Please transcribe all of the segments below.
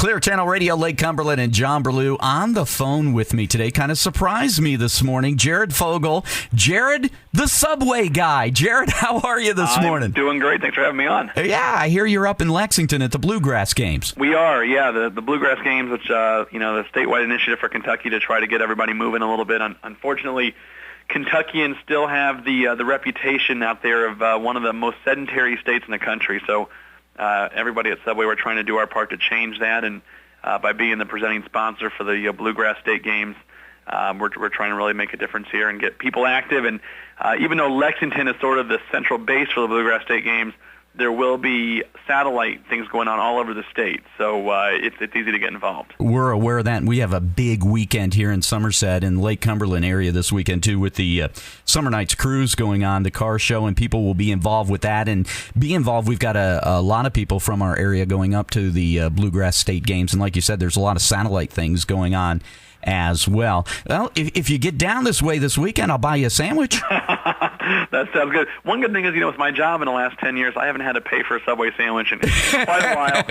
Clear Channel Radio, Lake Cumberland, and Jon Burlew on the phone with me today. Kind of surprised me this morning. Jared Fogle, Jared, the Subway guy. Jared, how are you this morning? Doing great. Thanks for having me on. Yeah, I hear you're up in Lexington at the Bluegrass Games. We are, yeah. The Bluegrass Games, which, the statewide initiative for Kentucky to try to get everybody moving a little bit. Unfortunately, Kentuckians still have the reputation out there of one of the most sedentary states in the country. So everybody at Subway, we're trying to do our part to change that, and by being the presenting sponsor for the Bluegrass State Games, we're trying to really make a difference here and get people active. And even though Lexington is sort of the central base for the Bluegrass State Games, there will be satellite things going on all over the state, so it's easy to get involved. We're aware of that, and we have a big weekend here in Somerset and Lake Cumberland area this weekend, too, with the Summer Nights Cruise going on, the car show, and people will be involved with that. And be involved, we've got a lot of people from our area going up to the Bluegrass State Games, and like you said, there's a lot of satellite things going on as well. Well, if you get down this way this weekend, I'll buy you a sandwich. That sounds good. One good thing is, with my job in the last 10 years, I haven't had to pay for a Subway sandwich in quite a while.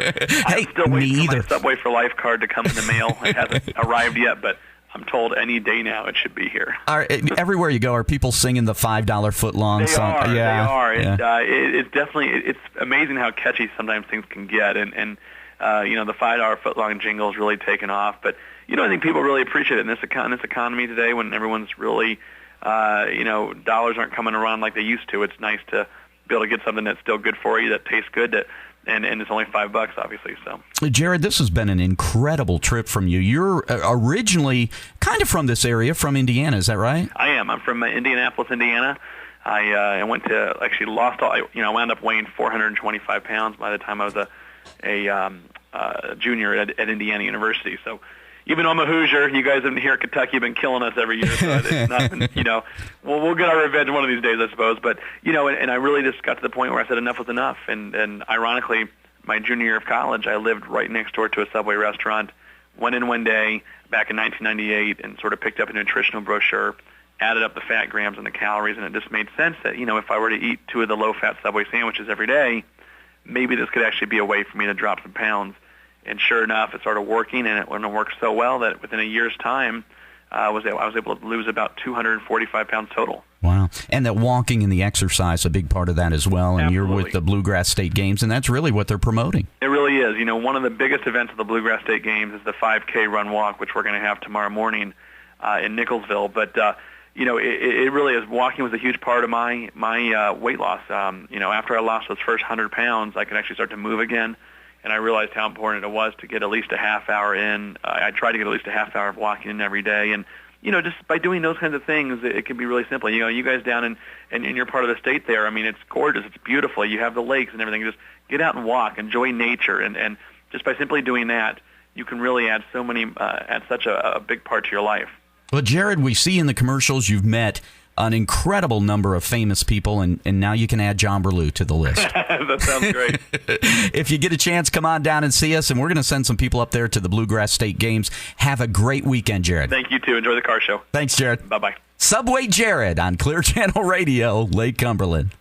I'm still waiting for my Subway for Life card to come in the mail. It hasn't arrived yet, but I'm told any day now it should be here. Everywhere you go, are people singing the $5 footlong song? They are. It's definitely, it's amazing how catchy sometimes things can get, and the $5 footlong jingle is really taken off. But I think people really appreciate it in this economy today, when everyone's really, dollars aren't coming around like they used to. It's nice to be able to get something that's still good for you, that tastes good, and it's only $5, obviously. So, Jared, this has been an incredible trip from you. You're originally kind of from this area, from Indiana, is that right? I am. I'm from Indianapolis, Indiana. I went to lost all. I wound up weighing 425 pounds by the time I was a junior at Indiana University. So, even though I'm a Hoosier, you guys here at Kentucky have been killing us every year. So it's not, we'll get our revenge one of these days, I suppose. But, and I really just got to the point where I said enough was enough. And ironically, my junior year of college, I lived right next door to a Subway restaurant, went in one day back in 1998 and sort of picked up a nutritional brochure, added up the fat grams and the calories, and it just made sense that, if I were to eat 2 of the low-fat Subway sandwiches every day, maybe this could actually be a way for me to drop some pounds. And sure enough, it started working, and it worked so well that within a year's time, I was able to lose about 245 pounds total. Wow. And that walking and the exercise, a big part of that as well. And Absolutely. You're with the Bluegrass State Games, and that's really what they're promoting. It really is. One of the biggest events of the Bluegrass State Games is the 5K run walk, which we're going to have tomorrow morning in Nicholsville. But, it really is. Walking was a huge part of my weight loss. After I lost those first 100 pounds, I could actually start to move again. And I realized how important it was to get at least a half hour in. I try to get at least a half hour of walking in every day. And, just by doing those kinds of things, it can be really simple. You guys down in your part of the state there, it's gorgeous. It's beautiful. You have the lakes and everything. Just get out and walk. Enjoy nature. And just by simply doing that, you can really add such a big part to your life. Well, Jared, we see in the commercials you've met an incredible number of famous people, and now you can add Jon Burlew to the list. That sounds great. If you get a chance, come on down and see us, and we're going to send some people up there to the Bluegrass State Games. Have a great weekend, Jared. Thank you, too. Enjoy the car show. Thanks, Jared. Bye-bye. Subway Jared on Clear Channel Radio, Lake Cumberland.